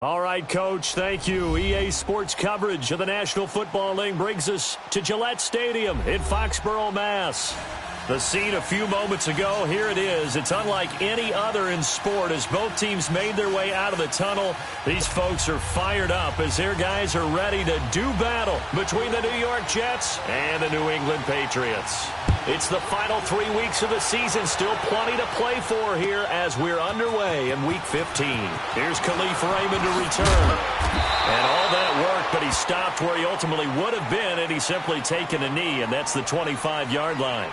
All right, Coach, thank you. EA Sports coverage of the National Football League brings us to Gillette Stadium in Foxborough, Mass. The scene a few moments ago, here it is. It's unlike any other in sport as both teams made their way out of the tunnel. These folks are fired up as their guys are ready to do battle between the New York Jets and the New England Patriots. It's the final 3 weeks of the season. Still plenty to play for here as we're underway in Week 15. Here's Khalif Raymond to return. And all that work, but he stopped where he ultimately would have been, and he's simply taken a knee, and that's the 25-yard line.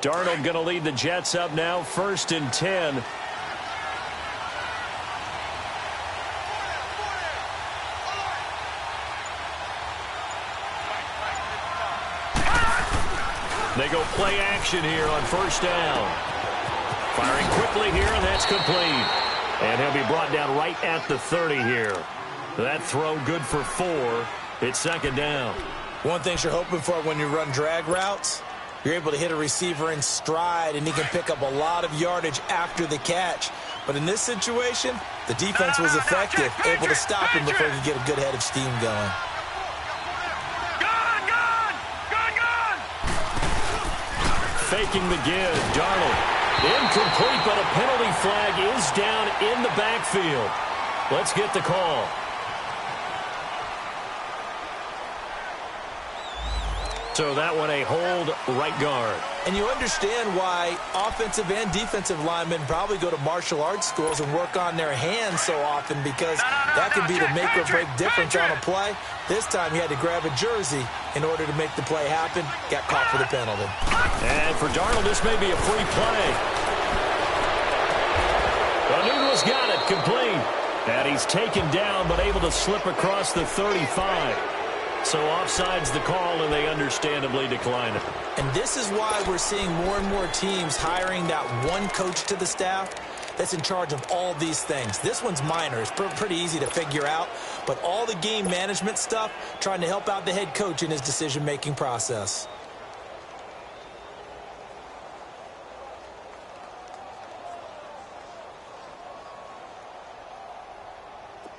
Darnold going to lead the Jets up now, 1st and 10. They go play action here on 1st down. Firing quickly here, and that's complete. And he'll be brought down right at the 30 here. That throw good for 4. It's 2nd down. One thing you're hoping for when you run drag routes, you're able to hit a receiver in stride, and he can pick up a lot of yardage after the catch. But in this situation, the defense was effective, able to stop him before he could get a good head of steam going. Faking the give, Darnold. Incomplete, but a penalty flag is down in the backfield. Let's get the call. So that one a hold, right guard. And you understand why offensive and defensive linemen probably go to martial arts schools and work on their hands so often, because that can be the make or break difference on a play. This time he had to grab a jersey in order to make the play happen. Got caught for the penalty. And for Darnold, this may be a free play. Anuno's got it, complete. And he's taken down but able to slip across the 35. So offside's the call, and they understandably decline it. And this is why we're seeing more and more teams hiring that one coach to the staff that's in charge of all these things. This one's minor. It's pretty easy to figure out. But all the game management stuff, trying to help out the head coach in his decision-making process.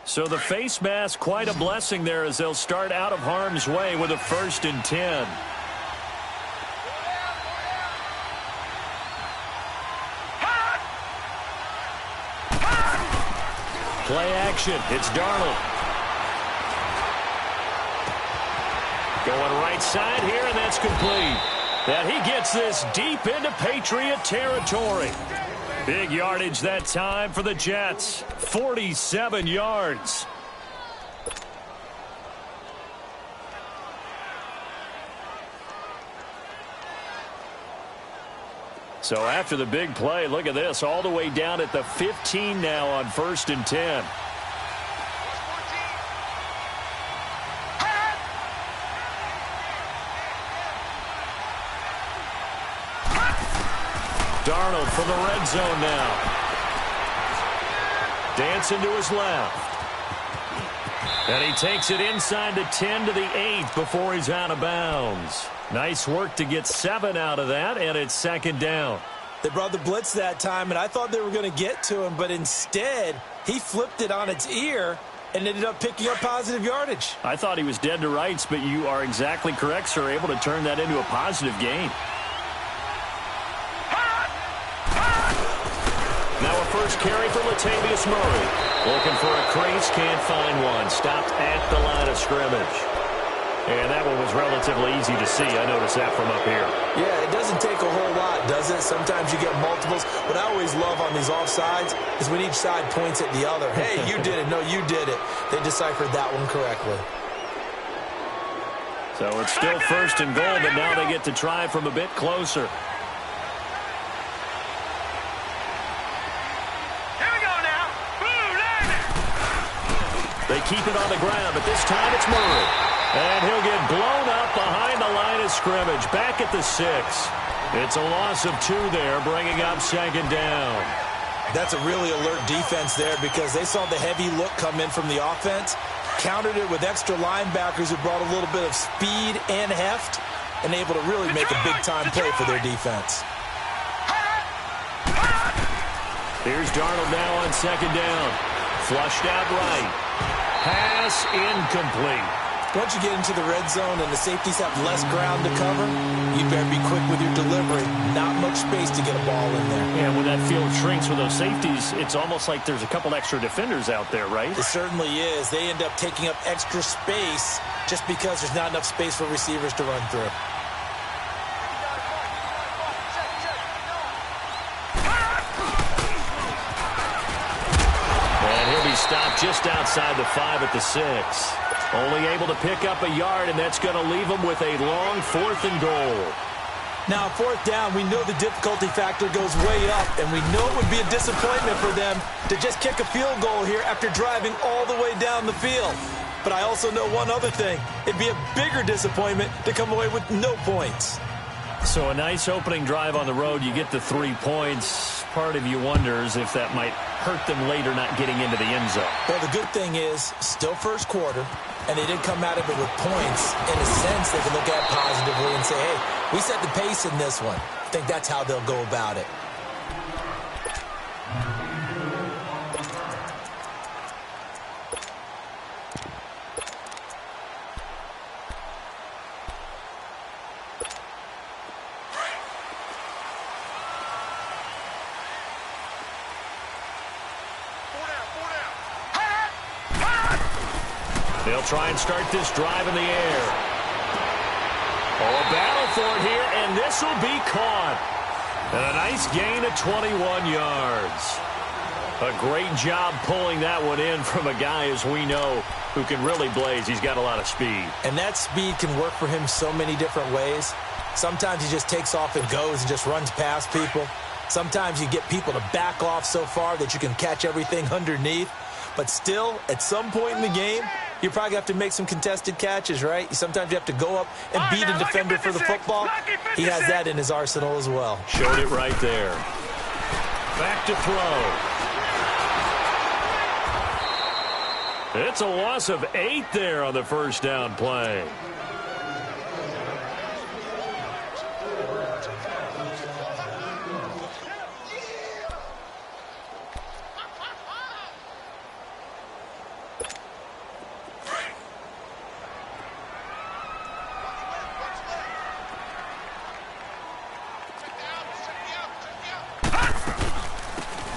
So the face mask, quite a blessing there as they'll start out of harm's way with a 1st and 10. Play action. It's Darnold. Going right side here, and that's complete. And he gets this deep into Patriot territory. Big yardage that time for the Jets. 47 yards. So after the big play, look at this. All the way down at the 15 now on 1st and 10. Darnold from the red zone now. Dancing to his left. And he takes it inside the 10 to the 8 before he's out of bounds. Nice work to get 7 out of that, and it's 2nd down. They brought the blitz that time, and I thought they were going to get to him, but instead he flipped it on its ear and ended up picking up positive yardage. I thought he was dead to rights, but you are exactly correct, sir. Able to turn that into a positive gain. Now a 1st first carry for Latavius Murray. Looking for a crease, can't find one. Stopped at the line of scrimmage. And that one was relatively easy to see. I noticed that from up here. Yeah, it doesn't take a whole lot, does it? Sometimes you get multiples. What I always love on these offsides is when each side points at the other. Hey, you did it. No, you did it. They deciphered that one correctly. So it's still first and goal, but now they get to try from a bit closer. Here we go now. They keep it on the ground, but this time it's Murray. And he'll get blown up behind the line of scrimmage, back at the 6. It's a loss of 2 there, bringing up second down. That's a really alert defense there because they saw the heavy look come in from the offense, countered it with extra linebackers who brought a little bit of speed and heft, and able to really make a big-time play for their defense. Here's Darnold now on second down. Flushed out right. Pass incomplete. Once you get into the red zone and the safeties have less ground to cover, you better be quick with your delivery. Not much space to get a ball in there. Yeah, when that field shrinks with those safeties, it's almost like there's a couple extra defenders out there, right? It certainly is. They end up taking up extra space just because there's not enough space for receivers to run through. And he'll be stopped just outside the 5 at the 6. Only able to pick up a yard, and that's going to leave them with a long 4th and goal. Now, 4th down, we know the difficulty factor goes way up, and we know it would be a disappointment for them to just kick a field goal here after driving all the way down the field. But I also know one other thing. It'd be a bigger disappointment to come away with no points. So a nice opening drive on the road. You get the 3 points. Part of you wonders if that might hurt them later not getting into the end zone. Well, the good thing is, still first quarter, and they didn't come out of it with points. In a sense, they can look at it positively and say, hey, we set the pace in this one. I think that's how they'll go about it. They'll try and start this drive in the air. Oh, a battle for it here, and this will be caught. And a nice gain of 21 yards. A great job pulling that one in from a guy, as we know, who can really blaze. He's got a lot of speed. And that speed can work for him so many different ways. Sometimes he just takes off and goes and just runs past people. Sometimes you get people to back off so far that you can catch everything underneath. But still, at some point in the game, you probably have to make some contested catches, right? Sometimes you have to go up and beat a defender for the football. He has that in his arsenal as well. Showed it right there. Back to throw. It's a loss of 8 there on the first down play.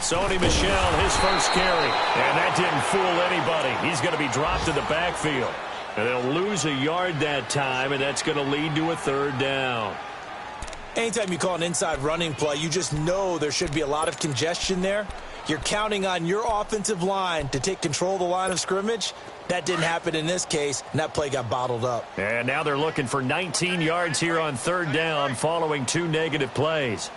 Sony Michel, his first carry. And that didn't fool anybody. He's going to be dropped in the backfield. And they'll lose a yard that time, and that's going to lead to a 3rd down. Anytime you call an inside running play, you just know there should be a lot of congestion there. You're counting on your offensive line to take control of the line of scrimmage. That didn't happen in this case, and that play got bottled up. And now they're looking for 19 yards here on 3rd down following 2 negative plays.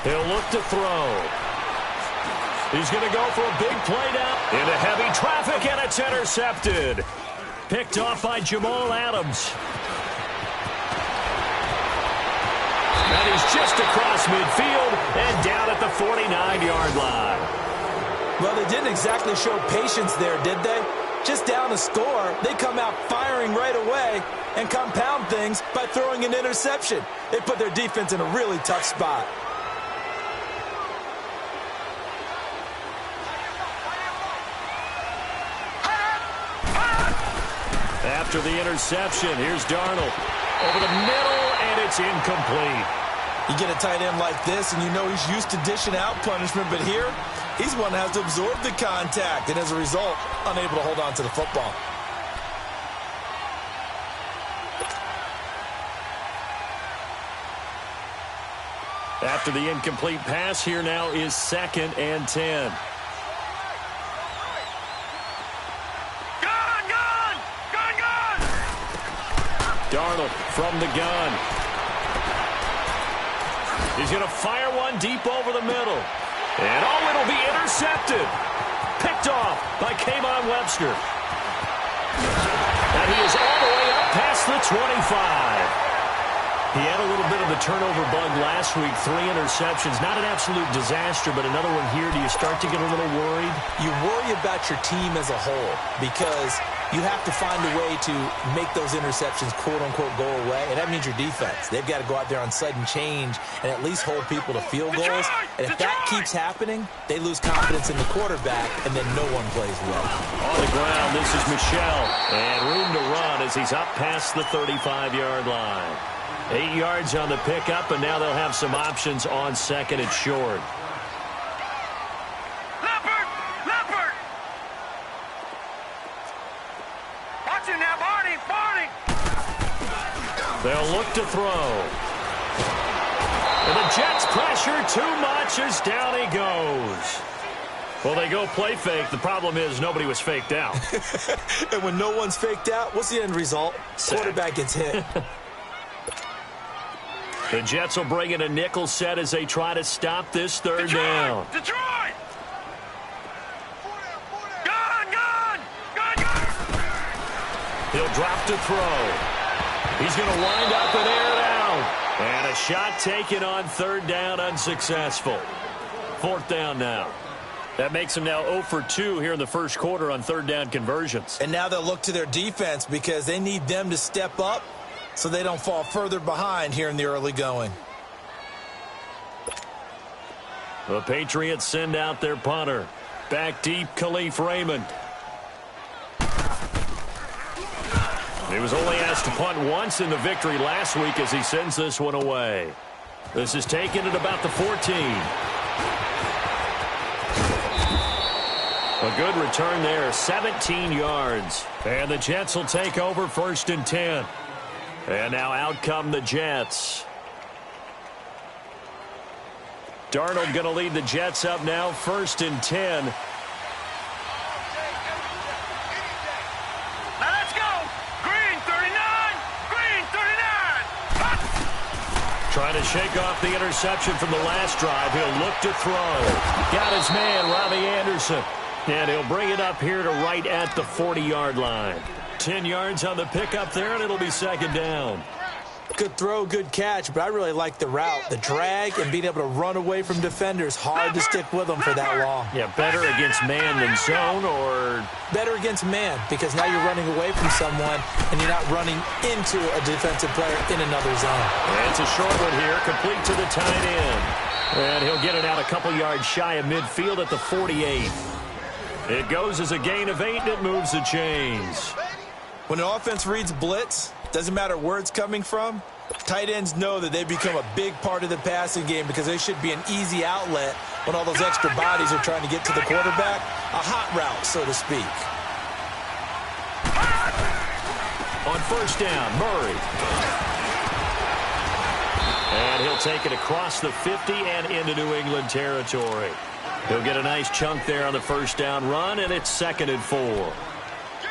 He'll look to throw. He's going to go for a big play down into heavy traffic, and it's intercepted. Picked off by Jamal Adams. And he's just across midfield and down at the 49-yard line. Well, they didn't exactly show patience there, did they? Just down a score, they come out firing right away and compound things by throwing an interception. They put their defense in a really tough spot. After the interception, here's Darnold. Over the middle, and it's incomplete. You get a tight end like this, and you know he's used to dishing out punishment, but here, he's one that has to absorb the contact, and as a result, unable to hold on to the football. After the incomplete pass, here now is 2nd and 10. Darnold from the gun. He's going to fire one deep over the middle. And, oh, it'll be intercepted. Picked off by K'Von Webster. And he is all the way up past the 25. He had a little bit of the turnover bug last week, 3 interceptions. Not an absolute disaster, but another one here. Do you start to get a little worried? You worry about your team as a whole because you have to find a way to make those interceptions, quote-unquote, go away, and that means your defense. They've got to go out there on sudden change and at least hold people to field goals. And if that keeps happening, they lose confidence in the quarterback, and then no one plays well. On the ground, this is Michel. And room to run as he's up past the 35-yard line. 8 yards on the pickup, and now they'll have some options on 2nd and short. Leopard! Watch it now, Barney! They'll look to throw. And the Jets pressure too much as down he goes. Well, they go play fake. The problem is nobody was faked out. And when no one's faked out, what's the end result? Quarterback gets hit. The Jets will bring in a nickel set as they try to stop this third down. Detroit! Gun! He'll drop to throw. He's going to wind up and air it out. And a shot taken on 3rd down, unsuccessful. 4th down now. That makes them now 0 for 2 here in the first quarter on 3rd down conversions. And now they'll look to their defense because they need them to step up so they don't fall further behind here in the early going. The Patriots send out their punter. Back deep, Khalif Raymond. He was only asked to punt once in the victory last week as he sends this one away. This is taken at about the 14. A good return there, 17 yards. And the Jets will take over 1st and 10. And now out come the Jets. Darnold going to lead the Jets up now, 1st and 10. Now let's go! Green 39! Trying to shake off the interception from the last drive. He'll look to throw. Got his man, Robbie Anderson. And he'll bring it up here to right at the 40-yard line. 10 yards on the pickup there, and it'll be 2nd down. Good throw, good catch, but I really like the route. The drag and being able to run away from defenders. Hard to stick with them for that long. Yeah, better against man than zone, or? Better against man, because now you're running away from someone and you're not running into a defensive player in another zone. And it's a short one here, complete to the tight end. And he'll get it out a couple yards shy of midfield at the 48. It goes as a gain of 8, and it moves the chains. When an offense reads blitz, doesn't matter where it's coming from, tight ends know that they become a big part of the passing game because they should be an easy outlet when all those extra bodies are trying to get to the quarterback. A hot route, so to speak. On 1st down, Murray. And he'll take it across the 50 and into New England territory. He'll get a nice chunk there on the 1st down run, and it's 2nd and 4.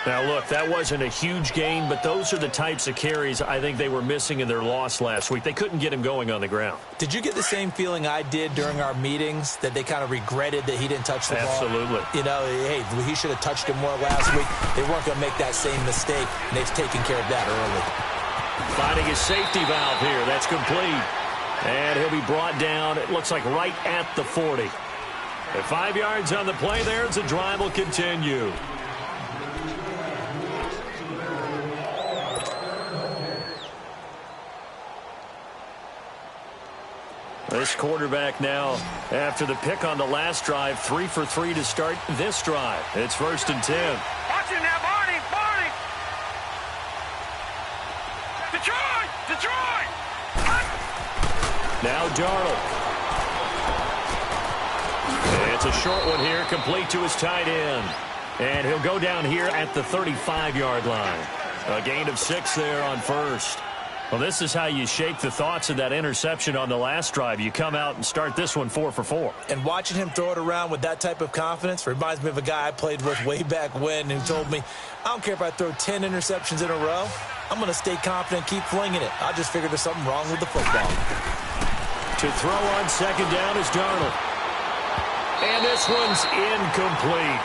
Now, look, that wasn't a huge gain, but those are the types of carries I think they were missing in their loss last week. They couldn't get him going on the ground. Did you get the same feeling I did during our meetings, that they kind of regretted that he didn't touch the ball? Absolutely. You know, hey, he should have touched him more last week. They weren't going to make that same mistake, and they've taken care of that early. Finding his safety valve here. That's complete. And he'll be brought down, it looks like right at the 40. At 5 yards on the play there, the drive will continue. This quarterback now, after the pick on the last drive, 3 for 3 to start this drive. It's 1st and 10. Watch it now, Barney! Detroit! Now Darnold. It's a short one here, complete to his tight end. And he'll go down here at the 35-yard line. A gain of 6 there on first. Well, this is how you shake the thoughts of that interception on the last drive. You come out and start this one 4 for 4. And watching him throw it around with that type of confidence reminds me of a guy I played with way back when who told me, I don't care if I throw 10 interceptions in a row. I'm going to stay confident and keep flinging it. I just figured there's something wrong with the football. To throw on second down is Darnold. And this one's incomplete.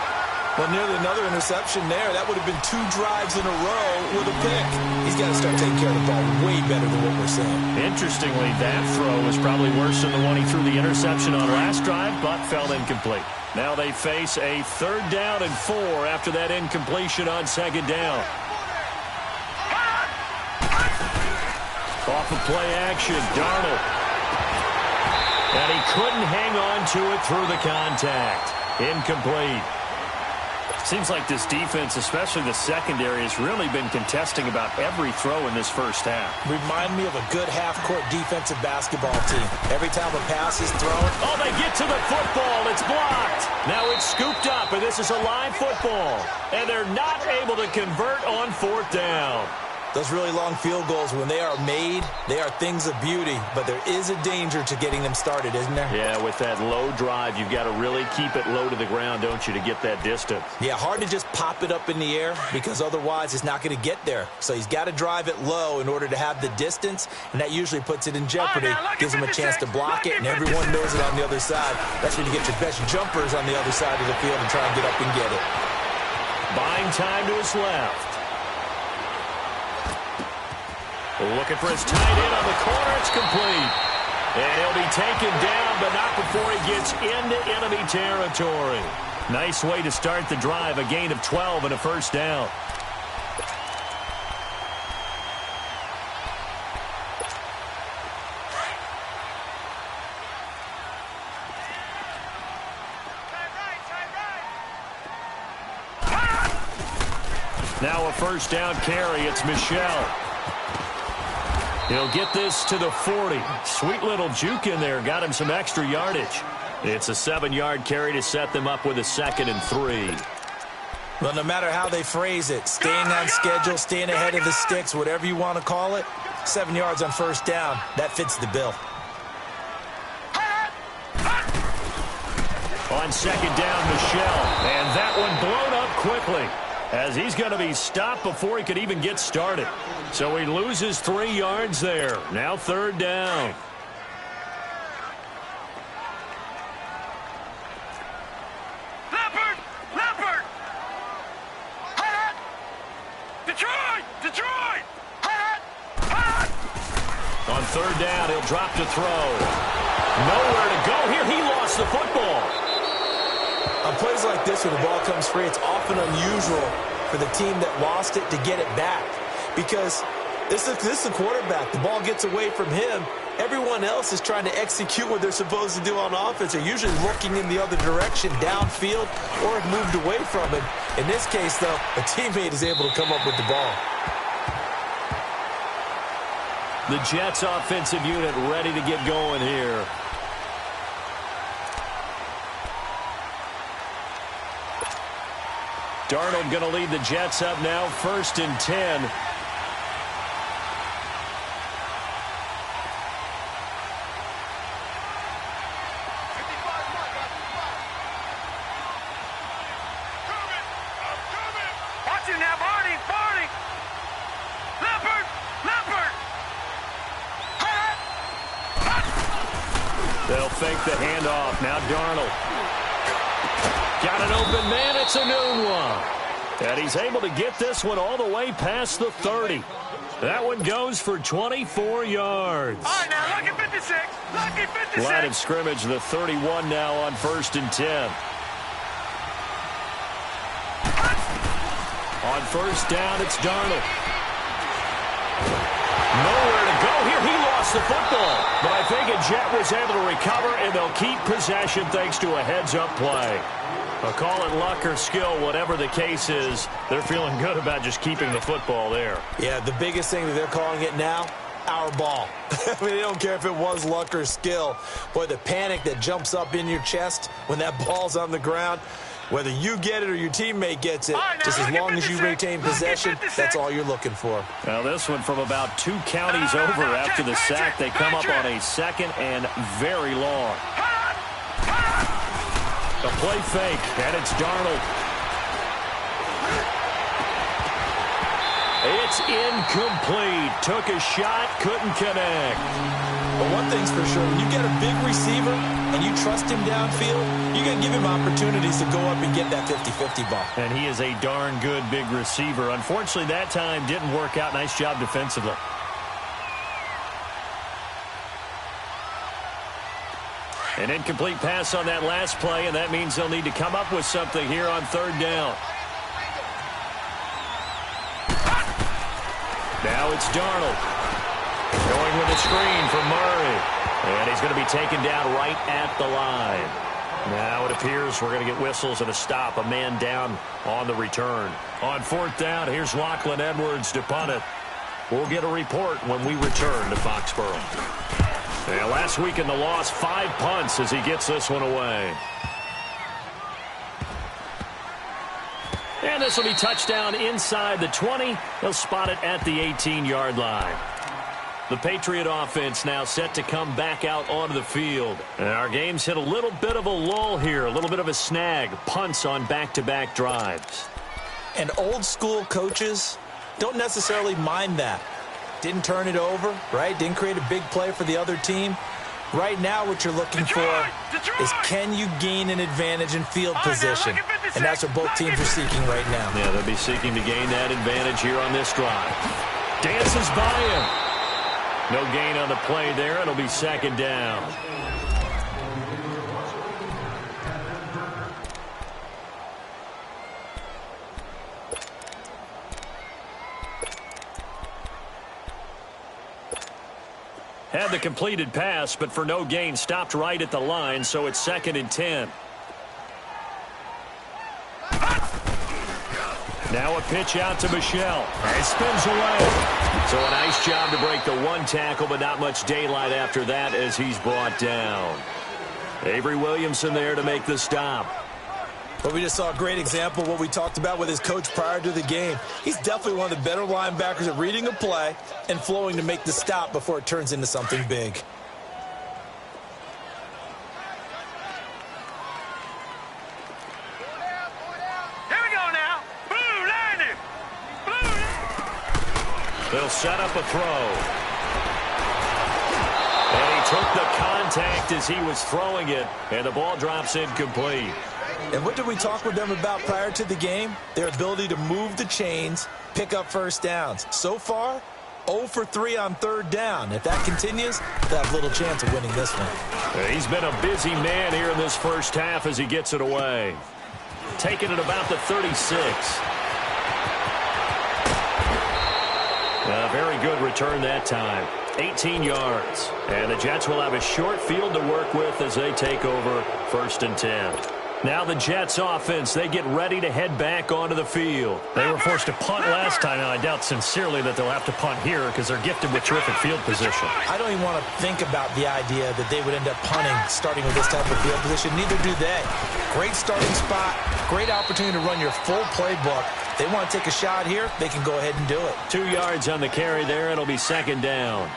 Well, nearly another interception there. That would have been 2 drives in a row with a pick. He's got to start taking care of the ball way better than what we're seeing. Interestingly, that throw was probably worse than the one he threw the interception on last drive, but fell incomplete. Now they face a 3rd down and 4 after that incompletion on second down. Off of play action, Darnold. And he couldn't hang on to it through the contact. Incomplete. Seems like this defense, especially the secondary, has really been contesting about every throw in this first half. Remind me of a good half-court defensive basketball team. Every time a pass is thrown. Oh, they get to the football. It's blocked. Now it's scooped up, and this is a live football. And they're not able to convert on 4th down. Those really long field goals, when they are made, they are things of beauty. But there is a danger to getting them started, isn't there? Yeah, with that low drive, you've got to really keep it low to the ground, don't you, to get that distance. Yeah, hard to just pop it up in the air because otherwise it's not going to get there. So he's got to drive it low in order to have the distance, and that usually puts it in jeopardy, gives him a chance to block it, and everyone knows it on the other side. That's when you get your best jumpers on the other side of the field and try and get up and get it. Buying time to his left. Looking for his tight end on the corner. It's complete. And he'll be taken down, but not before he gets into enemy territory. Nice way to start the drive. A gain of 12 and a 1st down. Now a 1st down carry. It's Michel. He'll get this to the 40. Sweet little juke in there. Got him some extra yardage. It's a 7-yard carry to set them up with a 2nd and 3. Well, no matter how they phrase it, staying on schedule, staying ahead of the sticks, whatever you want to call it, 7 yards on 1st down, that fits the bill. On 2nd down, Michel. And that one blown up quickly, as he's going to be stopped before he could even get started. So he loses 3 yards there. Now 3rd down. Leopard! Detroit! On 3rd down, he'll drop to throw. Nowhere to go here. He lost the football. On plays like this where the ball comes free, it's often unusual for the team that lost it to get it back. Because this is a quarterback. The ball gets away from him. Everyone else is trying to execute what they're supposed to do on offense. They're usually looking in the other direction, downfield, or have moved away from it. In this case, though, a teammate is able to come up with the ball. The Jets offensive unit ready to get going here. Darnold going to lead the Jets up now, 1st and 10. They'll fake the handoff. Now Darnold. Got an open man. It's a new one. And he's able to get this one all the way past the 30. That one goes for 24 yards. All right, now, lucky 56. Lucky 56. Line of scrimmage, the 31 now on 1st and 10. On 1st down, it's Darnold. Nowhere to go here. He lost the football. But I think a Jet was able to recover, and they'll keep possession thanks to a heads-up play. I'll call it luck or skill, whatever the case is. They're feeling good about just keeping the football there. Yeah, the biggest thing that they're calling it now, our ball. I mean, they don't care if it was luck or skill. Boy, the panic that jumps up in your chest when that ball's on the ground, whether you get it or your teammate gets it, just as long as you retain possession, that's all you're looking for. Now this one from about 2 counties over after the sack. They come up on a 2nd and very long. The play fake, and it's Darnold. It's incomplete. Took a shot, couldn't connect. But one thing's for sure, when you get a big receiver and you trust him downfield, you got to give him opportunities to go up and get that 50-50 ball. And he is a darn good big receiver. Unfortunately, that time didn't work out. Nice job defensively. An incomplete pass on that last play, and that means they'll need to come up with something here on 3rd down. Now it's Darnold. Going with a screen from Murray. And he's going to be taken down right at the line. Now it appears we're going to get whistles and a stop. A man down on the return. On 4th down, here's Lachlan Edwards to punt it. We'll get a report when we return to Foxborough. And last week in the loss, 5 punts as he gets this one away. And this will be touchdown inside the 20. They'll spot it at the 18-yard line. The Patriot offense now set to come back out onto the field. And our game's hit a little bit of a lull here, a little bit of a snag. Punts on back-to-back drives. And old-school coaches don't necessarily mind that. Didn't turn it over, right? Didn't create a big play for the other team. Right now what you're looking for is can you gain an advantage in field position? And that's what both teams are seeking right now. Yeah, they'll be seeking to gain that advantage here on this drive. Dances by him. No gain on the play there. It'll be 2nd down. Had the completed pass, but for no gain, stopped right at the line, so it's 2nd and 10. Now a pitch out to Michelle. And spins away. So a nice job to break the 1 tackle, but not much daylight after that as he's brought down. Avery Williamson there to make the stop. But we just saw a great example of what we talked about with his coach prior to the game. He's definitely one of the better linebackers at reading a play and flowing to make the stop before it turns into something big. They'll set up a throw. And he took the contact as he was throwing it, and the ball drops incomplete. And what did we talk with them about prior to the game? Their ability to move the chains, pick up 1st downs. So far, 0 for 3 on 3rd down. If that continues, they'll have little chance of winning this one. He's been a busy man here in this 1st half as he gets it away. Taking it about the 36. A very good return that time. 18 yards. And the Jets will have a short field to work with as they take over 1st and 10. Now the Jets offense, they get ready to head back onto the field. They were forced to punt last time, and I doubt sincerely that they'll have to punt here because they're gifted with terrific field position. I don't even want to think about the idea that they would end up punting starting with this type of field position. Neither do they. Great starting spot, great opportunity to run your full playbook. They want to take a shot here, they can go ahead and do it. 2 yards on the carry there. It'll be 2nd down.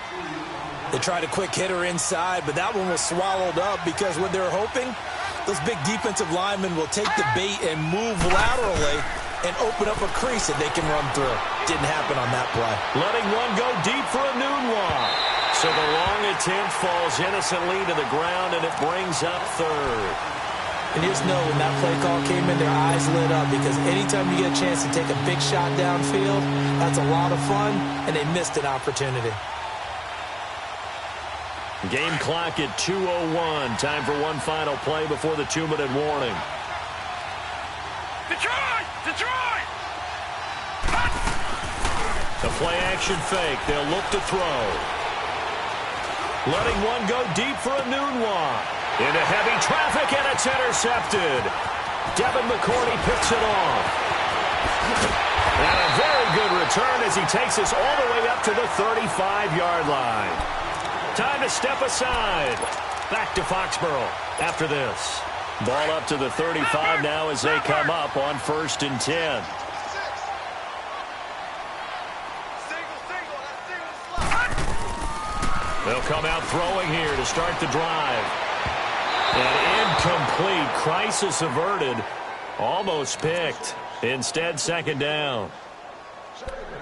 They tried a quick hitter inside, but that one was swallowed up because what they're hoping, those big defensive linemen will take the bait and move laterally and open up a crease that they can run through. Didn't happen on that play. Letting one go deep for a noon walk. So the long attempt falls innocently to the ground, and it brings up 3rd. And you just know when that play call came in, their eyes lit up because anytime you get a chance to take a big shot downfield, that's a lot of fun, and they missed an opportunity. Game clock at 2:01. Time for one final play before the 2-minute warning. Detroit! Detroit! The play action fake. They'll look to throw. Letting one go deep for a noon walk. Into heavy traffic, and it's intercepted. Devin McCourty picks it off. And a very good return as he takes us all the way up to the 35-yard line. Time to step aside. Back to Foxborough after this. Ball up to the 35 now as they come up on 1st and 10. They'll come out throwing here to start the drive. And incomplete. Crisis averted. Almost picked. Instead, 2nd down.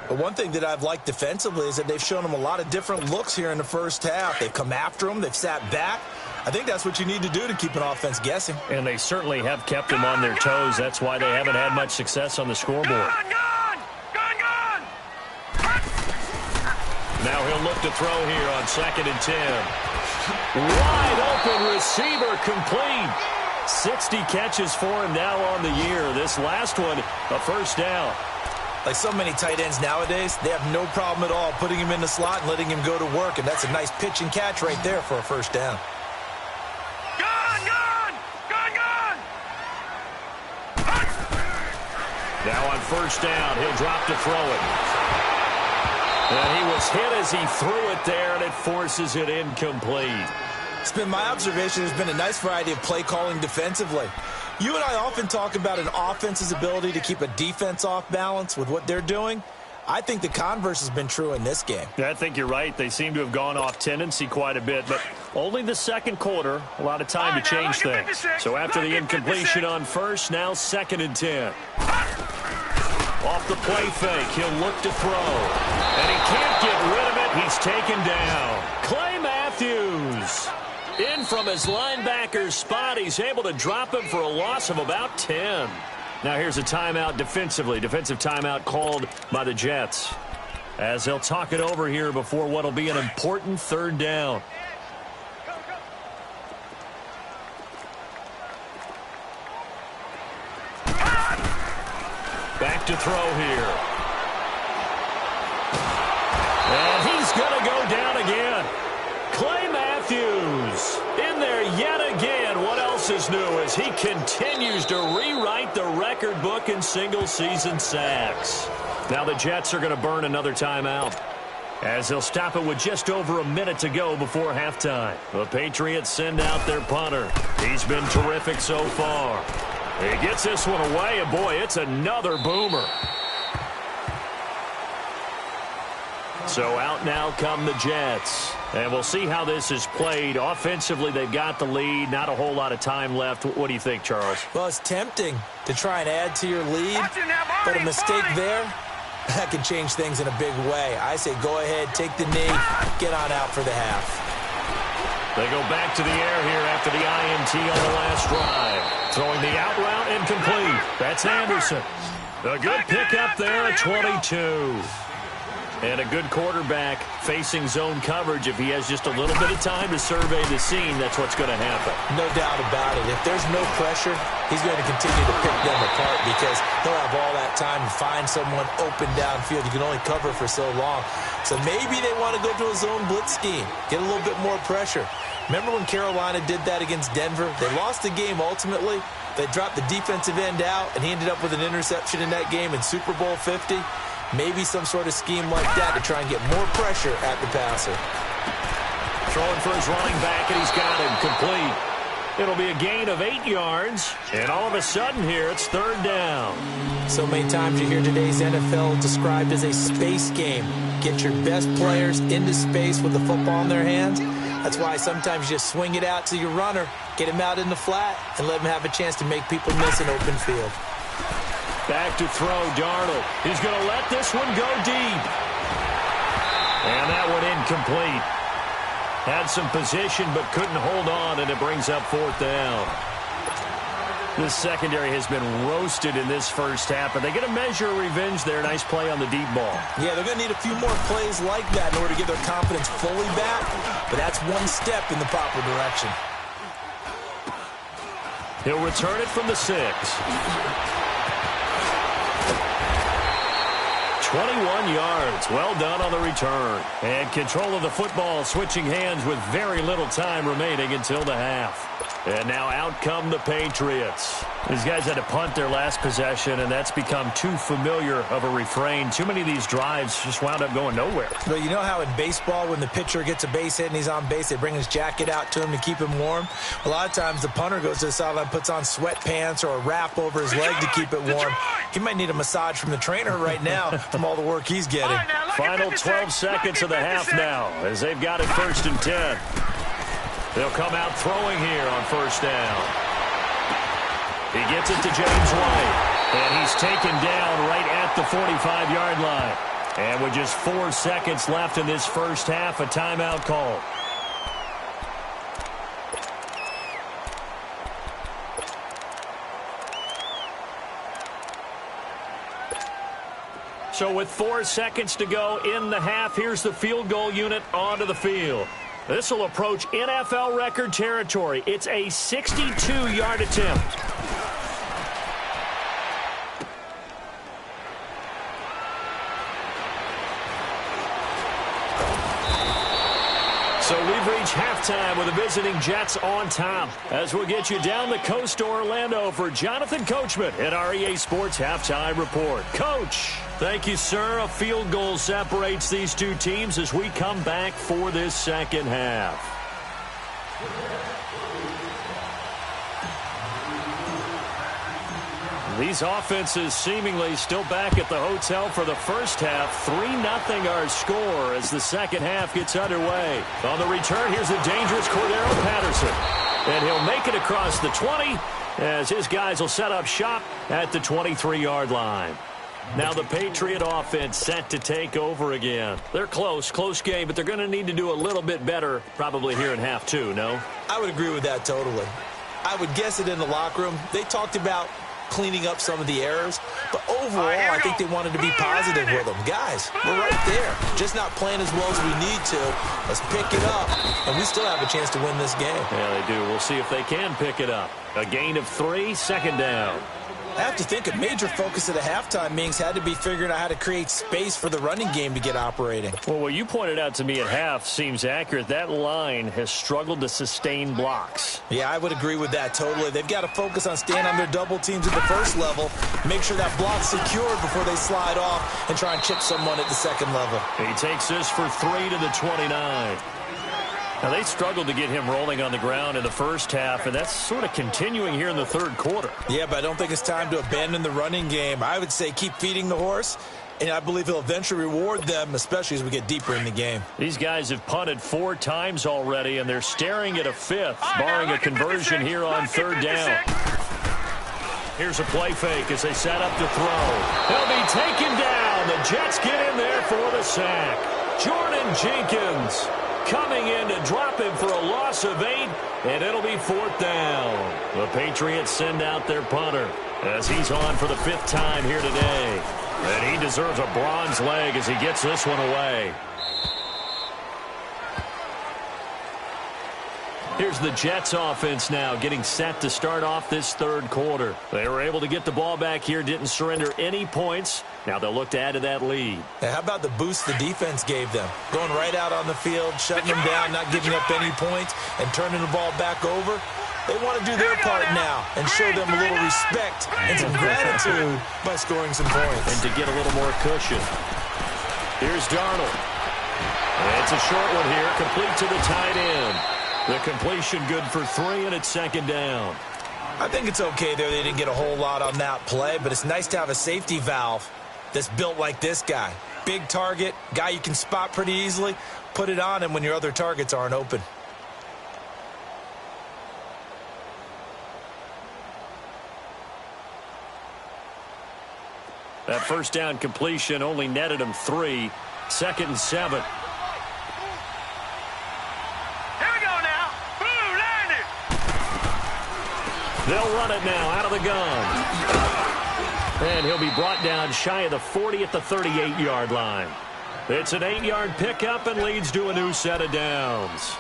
But one thing that I've liked defensively is that they've shown them a lot of different looks here in the first half. They've come after them. They've sat back. I think that's what you need to do to keep an offense guessing. And they certainly have kept them on their toes. That's why they haven't had much success on the scoreboard. Gone! Now he'll look to throw here on 2nd and 10. Wide open receiver complete. 60 catches for him now on the year. This last one, a 1st down. Like so many tight ends nowadays, they have no problem at all putting him in the slot and letting him go to work. And that's a nice pitch and catch right there for a 1st down. Gone! Now on 1st down, he'll drop to throw it. And he was hit as he threw it there, and it forces it incomplete. It's been my observation there's been a nice variety of play calling defensively. You and I often talk about an offense's ability to keep a defense off balance with what they're doing. I think the converse has been true in this game. Yeah, I think you're right. They seem to have gone off tendency quite a bit, but only the 2nd quarter, a lot of time to change things. So after the incompletion on 1st, now 2nd and 10. Off the play fake, he'll look to throw. And he can't get rid of it. He's taken down. Clay Matthews. In from his linebacker's spot, he's able to drop him for a loss of about 10. Now here's a timeout defensively. Defensive timeout called by the Jets. As they'll talk it over here before what will be an important 3rd down. Back to throw here. And he's going to go down again. Clay Matthews in there yet again. What else is new as he continues to rewrite the record book in single-season sacks. Now the Jets are going to burn another timeout as they'll stop it with just over a minute to go before halftime. The Patriots send out their punter. He's been terrific so far. He gets this one away, and boy, it's another boomer. So out now come the Jets. And we'll see how this is played. Offensively, they've got the lead. Not a whole lot of time left. What do you think, Charles? Well, it's tempting to try and add to your lead, but a mistake there, that can change things in a big way. I say go ahead, take the knee, get on out for the half. They go back to the air here after the INT on the last drive. Throwing the out route incomplete. That's Anderson. A good pickup there at 22. And a good quarterback facing zone coverage. If he has just a little bit of time to survey the scene, that's what's going to happen. No doubt about it. If there's no pressure, he's going to continue to pick them apart because he'll have all that time to find someone open downfield. You can only cover for so long. So maybe they want to go to a zone blitz scheme, get a little bit more pressure. Remember when Carolina did that against Denver? They lost the game ultimately. They dropped the defensive end out, and he ended up with an interception in that game in Super Bowl 50. Maybe some sort of scheme like that to try and get more pressure at the passer. Throwing for his running back, and he's got him complete. It'll be a gain of 8 yards, and all of a sudden here, it's 3rd down. So many times you hear today's NFL described as a space game. Get your best players into space with the football in their hands. That's why sometimes you just swing it out to your runner, get him out in the flat, and let him have a chance to make people miss an open field. Back to throw, Darnold. He's going to let this one go deep. And that one incomplete. Had some position but couldn't hold on, and it brings up 4th down. This secondary has been roasted in this first half, but they get a measure of revenge there. Nice play on the deep ball. Yeah, they're going to need a few more plays like that in order to get their confidence fully back, but that's one step in the proper direction. He'll return it from the 6. 21 yards. Well done on the return. And control of the football, switching hands with very little time remaining until the half. And now out come the Patriots. These guys had to punt their last possession, and that's become too familiar of a refrain. Too many of these drives just wound up going nowhere. But you know how in baseball, when the pitcher gets a base hit and he's on base, they bring his jacket out to him to keep him warm? A lot of times the punter goes to the sideline, puts on sweatpants or a wrap over his leg to keep it warm. He might need a massage from the trainer right now from all the work he's getting. Final 12 seconds of the half now as they've got it 1st and 10. They'll come out throwing here on 1st down. He gets it to James White, and he's taken down right at the 45-yard line. And with just 4 seconds left in this first half, a timeout call. So with 4 seconds to go in the half, here's the field goal unit onto the field. This will approach NFL record territory. It's a 62-yard attempt. So we've reached halftime with the visiting Jets on top. As we'll get you down the coast to Orlando for Jonathan Coachman at our EA Sports Halftime Report. Coach, thank you, sir. A field goal separates these two teams as we come back for this second half. These offenses seemingly still back at the hotel for the first half. 3-0 our score as the second half gets underway. On the return, here's the dangerous Cordero Patterson. And he'll make it across the 20 as his guys will set up shop at the 23-yard line. Now the Patriot offense set to take over again. They're close game, but they're going to need to do a little bit better probably here in half two, no? I would agree with that totally. I would guess it in the locker room. They talked about cleaning up some of the errors, but overall I think they wanted to be positive with them. Guys, we're right there, just not playing as well as we need to. Let's pick it up, and we still have a chance to win this game. Yeah, they do. We'll see if they can pick it up. A gain of 3, 2nd down. I have to think a major focus of the halftime meetings had to be figuring out how to create space for the running game to get operating. Well, what you pointed out to me at half seems accurate. That line has struggled to sustain blocks. Yeah, I would agree with that totally. They've got to focus on staying on their double teams at the first level, make sure that block's secured before they slide off and try and chip someone at the second level. He takes this for 3 to the 29. Now, they struggled to get him rolling on the ground in the first half, and that's sort of continuing here in the third quarter. Yeah, but I don't think it's time to abandon the running game. I would say keep feeding the horse, and I believe he'll eventually reward them, especially as we get deeper in the game. These guys have punted 4 times already, and they're staring at a 5th, barring a conversion here on 3rd down. Here's a play fake as they set up to throw. He'll be taken down. The Jets get in there for the sack. Jordan Jenkins coming in to drop him for a loss of 8, and it'll be 4th down. The Patriots send out their punter as he's on for the 5th time here today. And he deserves a bronze leg as he gets this one away. Here's the Jets offense now getting set to start off this third quarter. They were able to get the ball back here, didn't surrender any points. Now they'll look to add to that lead. Now, how about the boost the defense gave them? Going right out on the field, shutting them down, not giving up any points, and turning the ball back over. They want to do their part now and show them a little respect and some gratitude by scoring some points. And to get a little more cushion. Here's Darnold. And it's a short one here, complete to the tight end. The completion good for 3, and it's 2nd down. I think it's okay there. They didn't get a whole lot on that play, but it's nice to have a safety valve that's built like this guy. Big target, guy you can spot pretty easily. Put it on him when your other targets aren't open. That 1st down completion only netted him 3. 2nd and 7. They'll run it now out of the gun. And he'll be brought down shy of the 40 at the 38-yard line. It's an 8-yard pickup and leads to a new set of downs.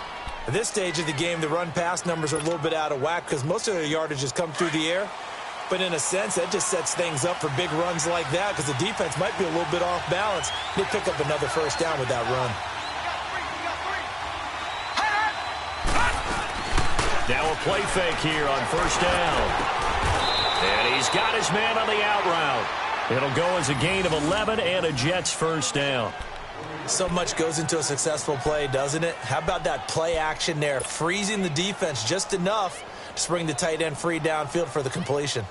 At this stage of the game, the run-pass numbers are a little bit out of whack because most of their yardage has come through the air. But in a sense, that just sets things up for big runs like that because the defense might be a little bit off balance. They pick up another first down with that run. Now a play fake here on first down. And he's got his man on the out route. It'll go as a gain of 11 and a Jets first down. So much goes into a successful play, doesn't it? How about that play action there, freezing the defense just enough to bring the tight end free downfield for the completion.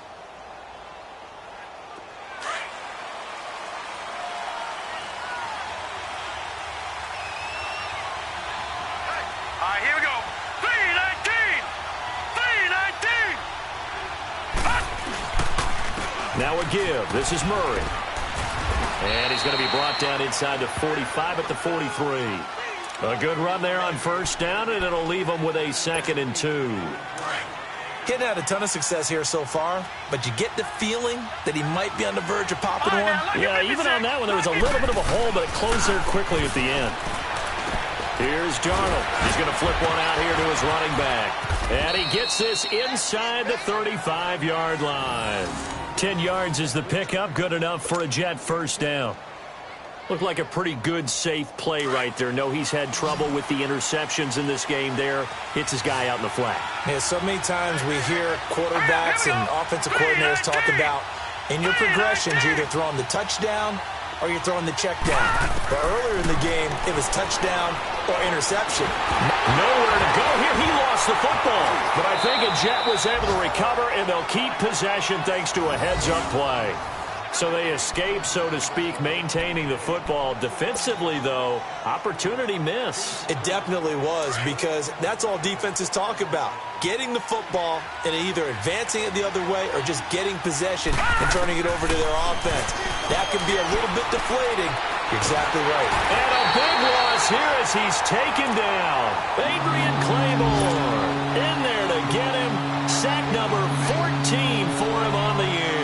All right, here we go. 319! 319! Now a give. This is Murray. And he's going to be brought down inside the 45 at the 43. A good run there on first down, and it'll leave him with a 2nd and 2. Getting had a ton of success here so far, but you get the feeling that he might be on the verge of popping one. Yeah, even on that one, there was a little bit of a hole, but it closed there quickly at the end. Here's Darnold. He's going to flip one out here to his running back. And he gets this inside the 35-yard line. 10 yards is the pickup, good enough for a Jet first down. Looked like a pretty good, safe play right there. No, he's had trouble with the interceptions in this game there. Hits his guy out in the flat. Yeah, so many times we hear quarterbacks and offensive coordinators talk about in your progressions, you're either throwing the touchdown or you're throwing the check down. But earlier in the game, it was touchdown or interception. Nowhere to go here. He lost the football. But I think a Jet was able to recover, and they'll keep possession thanks to a heads-up play. So they escape, so to speak, maintaining the football. Defensively, though, opportunity miss. It definitely was, because that's all defenses talk about. Getting the football and either advancing it the other way or just getting possession and turning it over to their offense. That can be a little bit deflating. You're exactly right. And a big loss here as he's taken down. Adrian Claymore in there to get him. Sack number 14 for him on the year.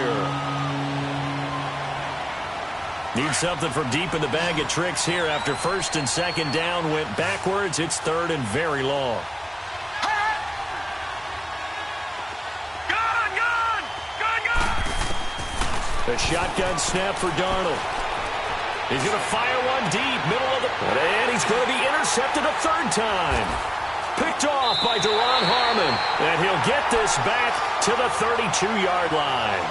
Need something from deep in the bag of tricks here after first and second down went backwards. It's third and very long. A shotgun snap for Darnold. He's going to fire one deep, middle of the... And he's going to be intercepted a third time. Picked off by Deron Harmon. And he'll get this back to the 32-yard line.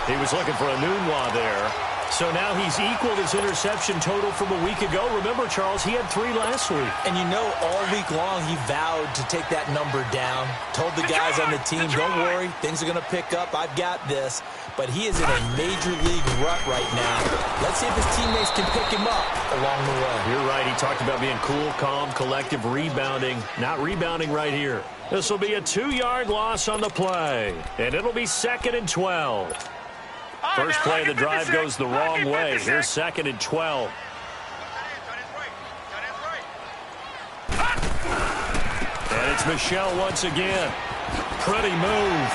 He was looking for a Nunwa there. So now he's equaled his interception total from a week ago. Remember, Charles, he had 3 last week. And you know, all week long he vowed to take that number down. Told the guys on the team, don't worry, things are going to pick up. I've got this. But he is in a major league rut right now. Let's see if his teammates can pick him up along the way. You're right. He talked about being cool, calm, collective, rebounding. Not rebounding right here. This will be a 2-yard loss on the play. And it'll be 2nd and 12. First play of the drive goes the wrong way. Here's 2nd and 12. And it's Michel once again. Pretty move.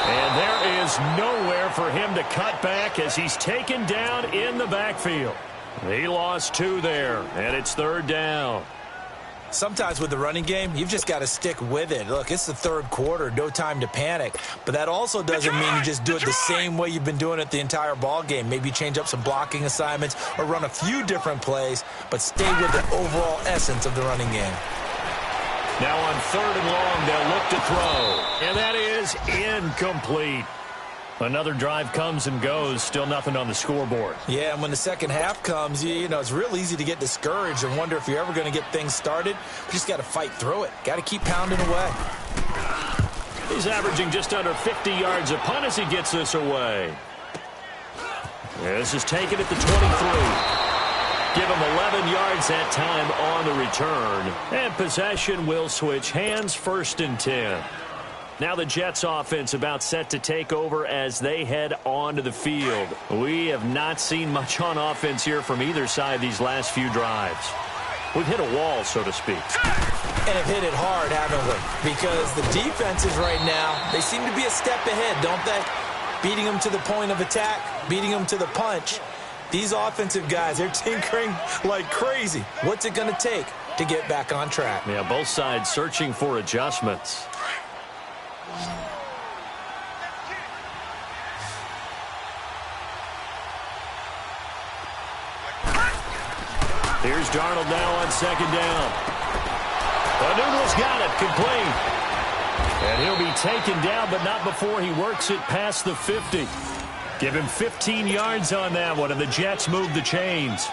And there is nowhere for him to cut back as he's taken down in the backfield. He lost 2 there, and it's 3rd down. Sometimes with the running game, you've just got to stick with it. Look, it's the 3rd quarter, no time to panic. But that also doesn't mean you just do it the same way you've been doing it the entire ball game. Maybe change up some blocking assignments or run a few different plays, but stay with the overall essence of the running game. Now on 3rd and long, they'll look to throw. And that is incomplete. Another drive comes and goes, still nothing on the scoreboard. Yeah, and when the second half comes, you know, it's real easy to get discouraged and wonder if you're ever going to get things started. You just got to fight through it. Got to keep pounding away. He's averaging just under 50 yards a punt as he gets this away. This is taken at the 23. Give him 11 yards that time on the return. And possession will switch hands, 1st and 10. Now the Jets offense about set to take over as they head onto the field. We have not seen much on offense here from either side these last few drives. We've hit a wall, so to speak. And have hit it hard, haven't we? Because the defenses right now, they seem to be a step ahead, don't they? Beating them to the point of attack, beating them to the punch. These offensive guys, they're tinkering like crazy. What's it going to take to get back on track? Yeah, both sides searching for adjustments. Here's Darnold now on second down. Noodle's got it, complete. And he'll be taken down, but not before he works it past the 50. Give him 15 yards on that one, and the Jets move the chains.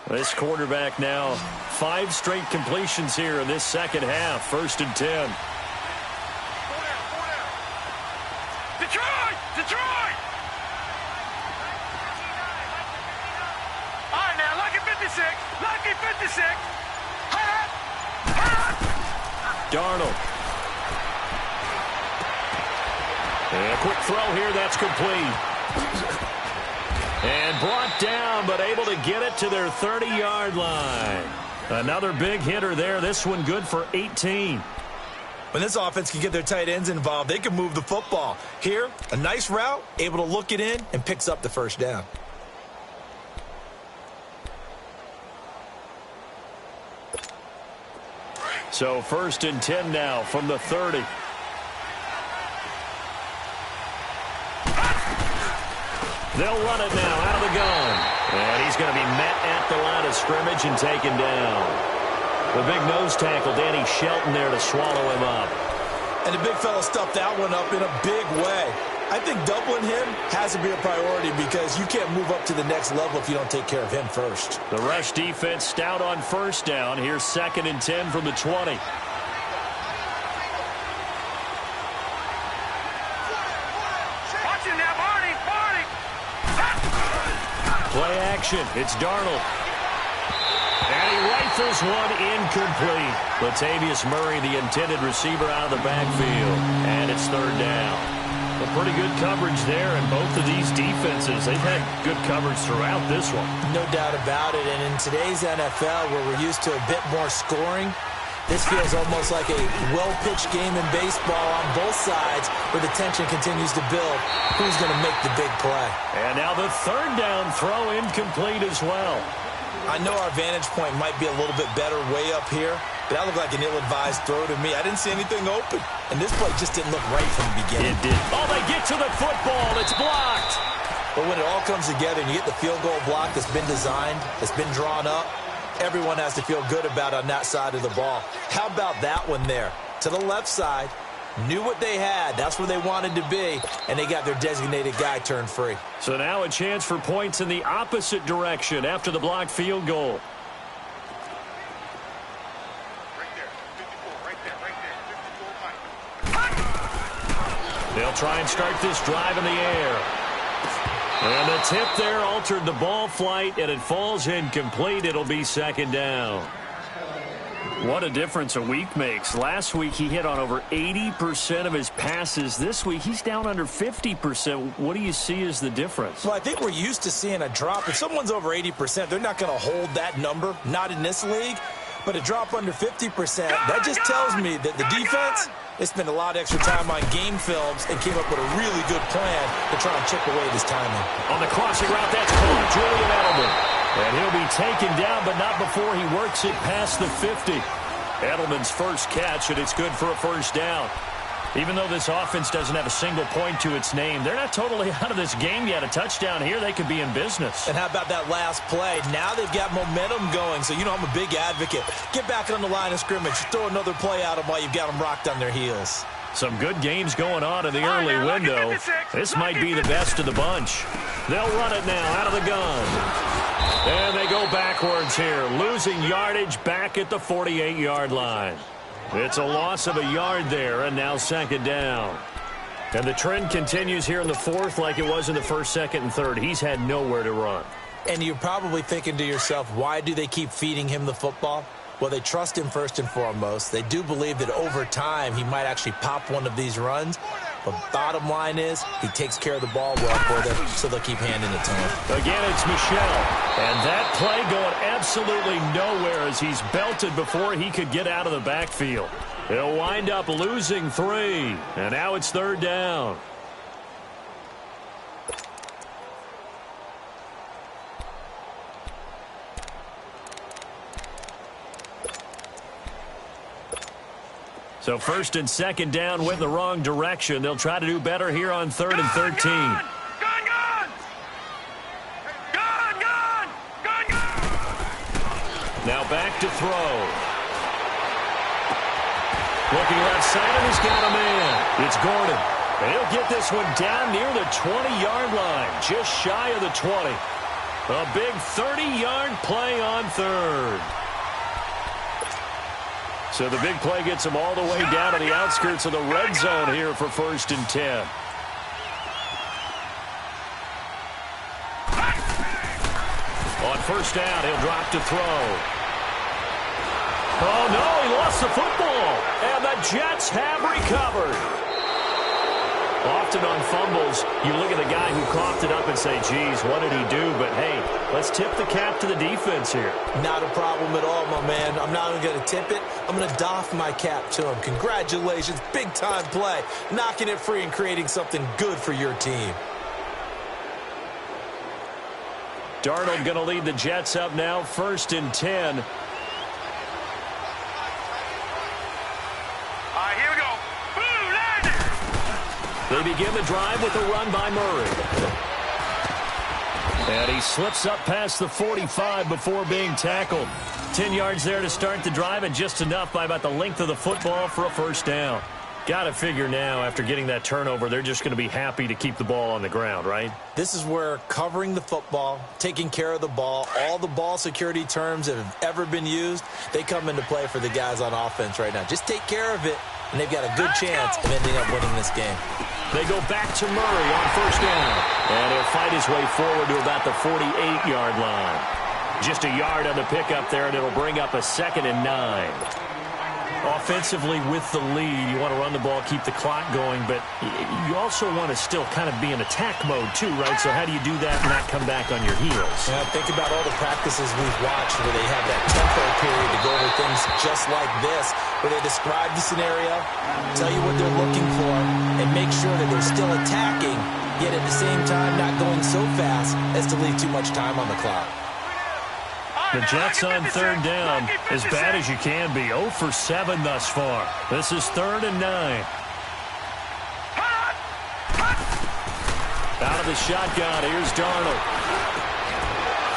This quarterback now 5 straight completions here in this second half. 1st and 10. Detroit! Detroit! All right, now, lucky 56. Lucky 56. Darnold. And a quick throw here. That's complete. And brought down, but able to get it to their 30-yard line. Another big hitter there. This one good for 18. When this offense can get their tight ends involved, they can move the football. Here, a nice route, able to look it in, and picks up the first down. So 1st and 10 now from the 30. They'll run it now out of the gun. And he's going to be met at the line of scrimmage and taken down. The big nose tackle, Danny Shelton, there to swallow him up. And the big fella stuffed that one up in a big way. I think doubling him has to be a priority because you can't move up to the next level if you don't take care of him first. The rush defense stout on 1st down. Here's 2nd and 10 from the 20. Play action. It's Darnold. And he rifles one incomplete. Latavius Murray, the intended receiver, out of the backfield. And it's 3rd down. A pretty good coverage there, and both of these defenses, they've had good coverage throughout this one. No doubt about it. And in today's NFL, where we're used to a bit more scoring, this feels almost like a well-pitched game in baseball on both sides where the tension continues to build. Who's going to make the big play? And now the 3rd down throw incomplete as well. I know our vantage point might be a little bit better way up here, but that looked like an ill-advised throw to me. I didn't see anything open, and this play just didn't look right from the beginning. It did. Oh, they get to the football. It's blocked. But when it all comes together and you get the field goal block that's been designed, that's been drawn up, everyone has to feel good about on that side of the ball. How about that one there? To the left side, knew what they had. That's where they wanted to be, and they got their designated guy turned free. So now a chance for points in the opposite direction after the blocked field goal. They'll try and start this drive in the air. And the tip there altered the ball flight, and it falls incomplete. It'll be 2nd down. What a difference a week makes. Last week he hit on over 80% of his passes. This week he's down under 50%. What do you see as the difference? Well, I think we're used to seeing a drop. If someone's over 80%, they're not going to hold that number, not in this league. But a drop under 50%, that just tells me that the defense, they spent a lot of extra time on game films and came up with a really good plan to try and chip away at his timing. On the crossing route, that's caught. Julian Edelman. And he'll be taken down, but not before he works it past the 50. Edelman's first catch, and it's good for a 1st down. Even though this offense doesn't have a single point to its name, they're not totally out of this game yet. A touchdown here, they could be in business. And how about that last play? Now they've got momentum going, so you know I'm a big advocate. Get back on the line of scrimmage. Throw another play at them while you've got them rocked on their heels. Some good games going on in the early window. This might be the best of the bunch. They'll run it now out of the gun. And they go backwards here, losing yardage back at the 48-yard line. It's a loss of a yard there, and now 2nd down. And the trend continues here in the 4th like it was in the 1st, 2nd, and 3rd. He's had nowhere to run. And you're probably thinking to yourself, why do they keep feeding him the football? Well, they trust him first and foremost. They do believe that over time he might actually pop one of these runs. But bottom line is he takes care of the ball well for them, so they'll keep handing it to him. Again, it's Michel. And that play going absolutely nowhere as he's belted before he could get out of the backfield. He'll wind up losing 3. And now it's 3rd down. So first and second down went in the wrong direction. They'll try to do better here on 3rd and 13. Now back to throw. Looking left side, and he's got a man. It's Gordon. And he'll get this one down near the 20-yard line, just shy of the 20. A big 30-yard play on 3rd. So the big play gets him all the way down to the outskirts of the red zone here for 1st and 10. On 1st down, he'll drop to throw. Oh, no, he lost the football. And the Jets have recovered. Often on fumbles, you look at the guy who coughed it up and say, geez, what did he do? But, hey, let's tip the cap to the defense here. Not a problem at all, my man. I'm not even going to tip it. I'm going to doff my cap to him. Congratulations. Big-time play. Knocking it free and creating something good for your team. Darnold going to lead the Jets up now, 1st and 10. They begin the drive with a run by Murray. And he slips up past the 45 before being tackled. 10 yards there to start the drive, and just enough by about the length of the football for a 1st down. Got to figure now, after getting that turnover, they're just going to be happy to keep the ball on the ground, right? This is where covering the football, taking care of the ball, all the ball security terms that have ever been used, they come into play for the guys on offense right now. Just take care of it, and they've got a good chance of ending up winning this game. They go back to Murray on 1st down. And he'll fight his way forward to about the 48-yard line. Just a yard on the pickup there, and it'll bring up a 2nd and 9. Offensively with the lead, you want to run the ball, keep the clock going, but you also want to still kind of be in attack mode too, right? So how do you do that and not come back on your heels? Yeah, think about all the practices we've watched where they have that tempo period to go over things just like this, where they describe the scenario, tell you what they're looking for, and make sure that they're still attacking, yet at the same time not going so fast as to leave too much time on the clock. The Jets on 3rd down, as bad as you can be. 0 for 7 thus far. This is 3rd and 9. Out of the shotgun, here's Darnold.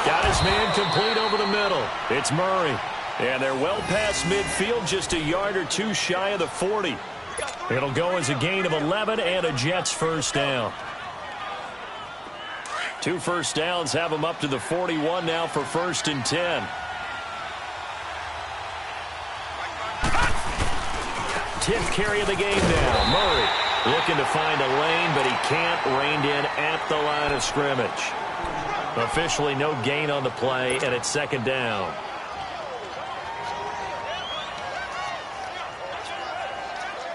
Got his man complete over the middle. It's Murray. And they're well past midfield, just a yard or two shy of the 40. It'll go as a gain of 11 and a Jets 1st down. 2 first downs have them up to the 41 now for 1st and 10. 10th carry of the game now. Murray looking to find a lane, but he can't. Reined in at the line of scrimmage. Officially no gain on the play, and it's 2nd down.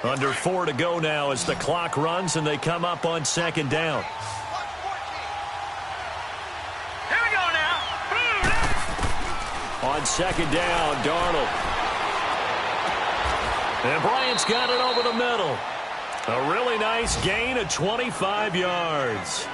Under 4 to go now as the clock runs, and they come up on 2nd down. On 2nd down, Darnold. And Bryant's got it over the middle. A really nice gain of 25 yards.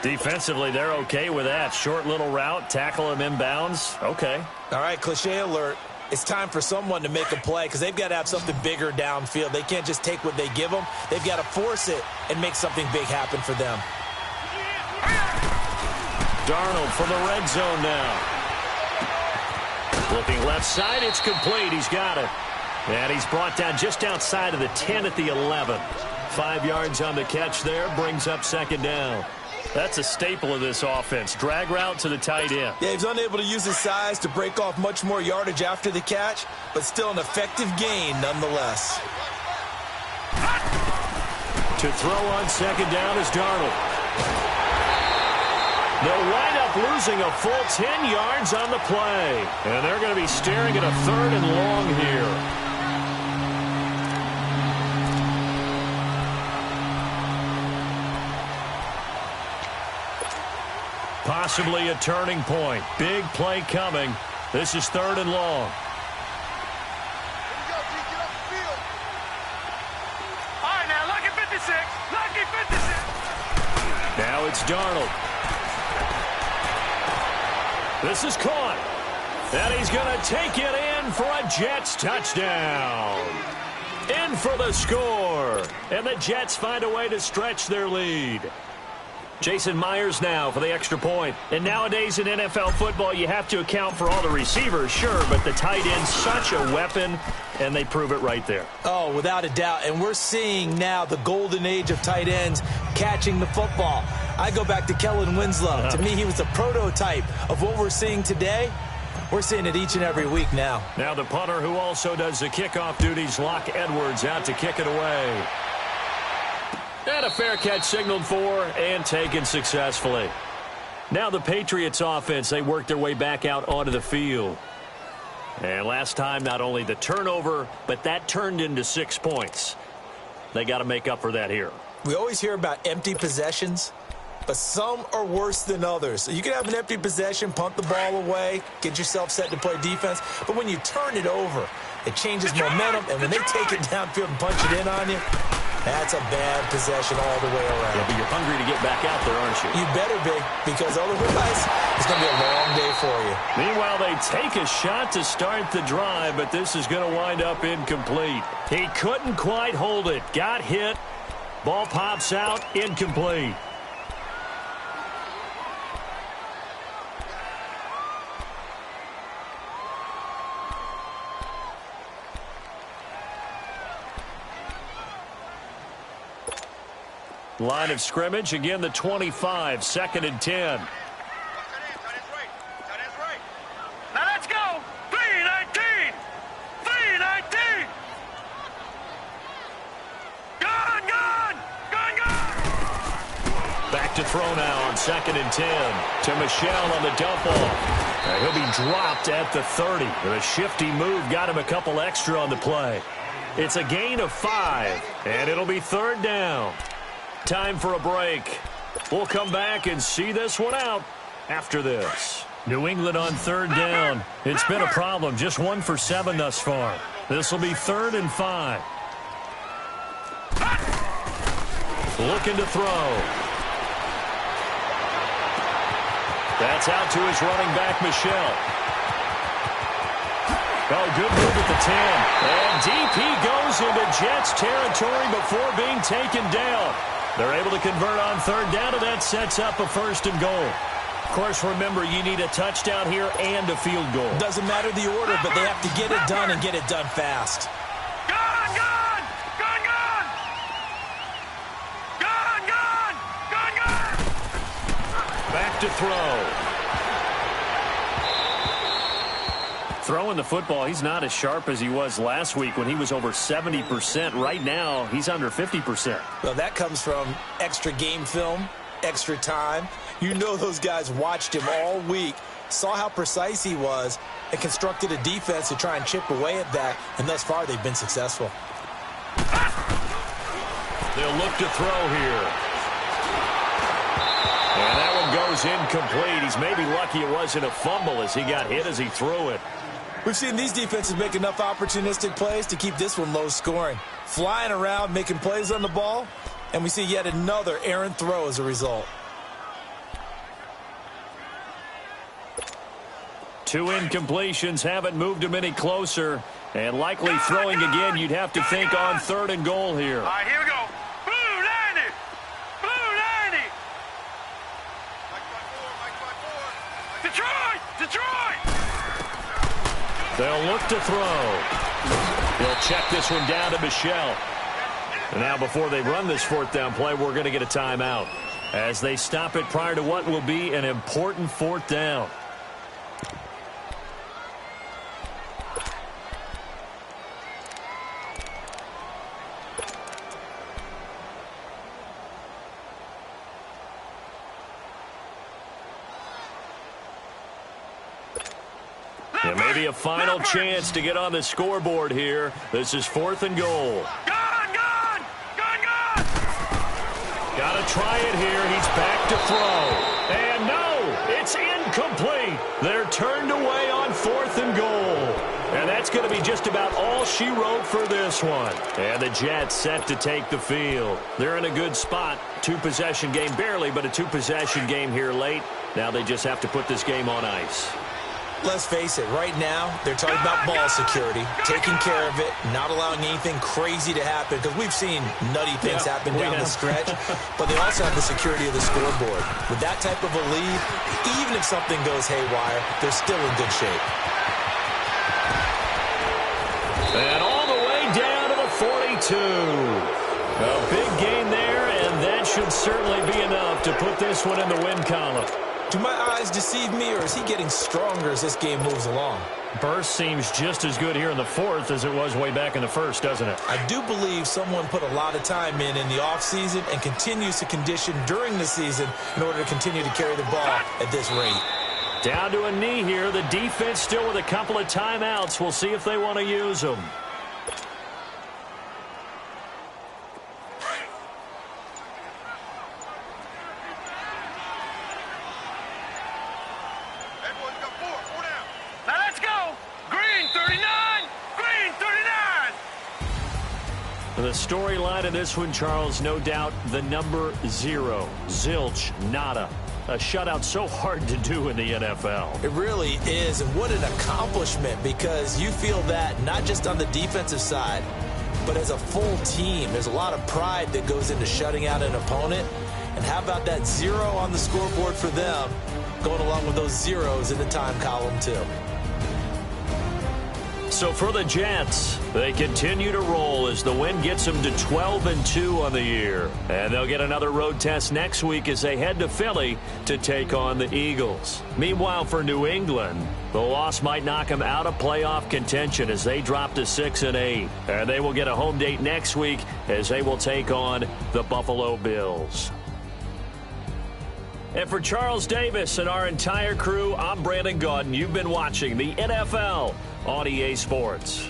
Defensively, they're okay with that. Short little route, tackle him inbounds. Okay. All right, cliche alert. It's time for someone to make a play because they've got to have something bigger downfield. They can't just take what they give them. They've got to force it and make something big happen for them. Darnold from the red zone now. Looking left side, it's complete. He's got it. And he's brought down just outside of the 10 at the 11. 5 yards on the catch there, brings up 2nd down. That's a staple of this offense. Drag route to the tight end. Yeah, he's unable to use his size to break off much more yardage after the catch, but still an effective gain nonetheless. To throw on 2nd down is Darnold. They'll wind up losing a full 10 yards on the play. And they're going to be staring at a 3rd and long here. Possibly a turning point. Big play coming. This is 3rd and long. All right, now, lucky 56. Lucky 56. Now it's Darnold. This is caught. And he's going to take it in for a Jets touchdown. In for the score. And the Jets find a way to stretch their lead. Jason Myers now for the extra point. And nowadays in NFL football, you have to account for all the receivers, sure, but the tight end's such a weapon, and they prove it right there. Oh, without a doubt. And we're seeing now the golden age of tight ends catching the football. I go back to Kellen Winslow. To me, he was the prototype of what we're seeing today. We're seeing it each and every week now. Now the punter who also does the kickoff duties, Locke Edwards, out to kick it away. And a fair catch signaled for and taken successfully. Now the Patriots offense, they work their way back out onto the field. And last time, not only the turnover, but that turned into 6 points. They got to make up for that here. We always hear about empty possessions, but some are worse than others. So you can have an empty possession, punt the ball away, get yourself set to play defense. But when you turn it over, it changes momentum. And when they take it downfield and punch it in on you, that's a bad possession all the way around. Yeah, but you're hungry to get back out there, aren't you? You better be, because otherwise it's going to be a long day for you. Meanwhile, they take a shot to start the drive, but this is going to wind up incomplete. He couldn't quite hold it. Got hit. Ball pops out. Incomplete. Line of scrimmage, again the 25, 2nd and 10. Now let's go. 3-19. 3-19. Gone. Back to throw now on 2nd and 10 to Michel on the dump off. He'll be dropped at the 30. The shifty move got him a couple extra on the play. It's a gain of 5, and it'll be 3rd down. Time for a break. We'll come back and see this one out after this. New England on 3rd down. It's been a problem. Just 1 for 7 thus far. This will be 3rd and 5. Looking to throw. That's out to his running back, Michel. Oh, good move at the 10. And deep he goes into Jets territory before being taken down. They're able to convert on 3rd down, and that sets up a 1st and goal. Of course, remember, you need a touchdown here and a field goal. Doesn't matter the order, but they have to get it done and get it done fast. Gone. Back to throw. Throwing the football, he's not as sharp as he was last week when he was over 70%. Right now, he's under 50%. Well, that comes from extra game film, extra time. You know those guys watched him all week, saw how precise he was, and constructed a defense to try and chip away at that, and thus far they've been successful. They'll look to throw here. And that one goes incomplete. He's maybe lucky it wasn't a fumble as he got hit as he threw it. We've seen these defenses make enough opportunistic plays to keep this one low scoring. Flying around, making plays on the ball, and we see yet another errant throw as a result. 2 incompletions haven't moved him any closer. And likely throwing again, you'd have to think on 3rd and goal here. All right, here we go. Blue 90. Blue 90. Detroit. They'll look to throw. They'll check this one down to Michel. And now before they run this 4th down play, we're going to get a timeout as they stop it prior to what will be an important 4th down. It may be a final chance to get on the scoreboard here. This is 4th and goal. Gone. Got to try it here. He's back to throw. And no, it's incomplete. They're turned away on 4th and goal. And that's going to be just about all she wrote for this one. And the Jets set to take the field. They're in a good spot. 2-possession game, barely, but a 2-possession game here late. Now they just have to put this game on ice. Let's face it, right now, they're talking about ball security, taking care of it, not allowing anything crazy to happen, because we've seen nutty things happen down the stretch, but they also have the security of the scoreboard. With that type of a lead, even if something goes haywire, they're still in good shape. And all the way down to the 42. A big gain there, and that should certainly be enough to put this one in the win column. Do my eyes deceive me, or is he getting stronger as this game moves along? Burst seems just as good here in the fourth as it was way back in the first, doesn't it? I do believe someone put a lot of time in the offseason and continues to condition during the season in order to continue to carry the ball at this rate. Down to a knee here. The defense still with a couple of timeouts. We'll see if they want to use them. Now let's go. Green 39. Green 39. The storyline in this one, Charles, no doubt the number 0. Zilch, nada. A shutout so hard to do in the NFL. It really is, and what an accomplishment, because you feel that not just on the defensive side, but as a full team. There's a lot of pride that goes into shutting out an opponent. And how about that 0 on the scoreboard for them, going along with those zeros in the time column too. So for the Jets, they continue to roll as the win gets them to 12-2 on the year. And they'll get another road test next week as they head to Philly to take on the Eagles. Meanwhile, for New England, the loss might knock them out of playoff contention as they drop to 6-8. And they will get a home date next week as they will take on the Buffalo Bills. And for Charles Davis and our entire crew, I'm Brandon Gaudin. You've been watching the NFL on EA Sports.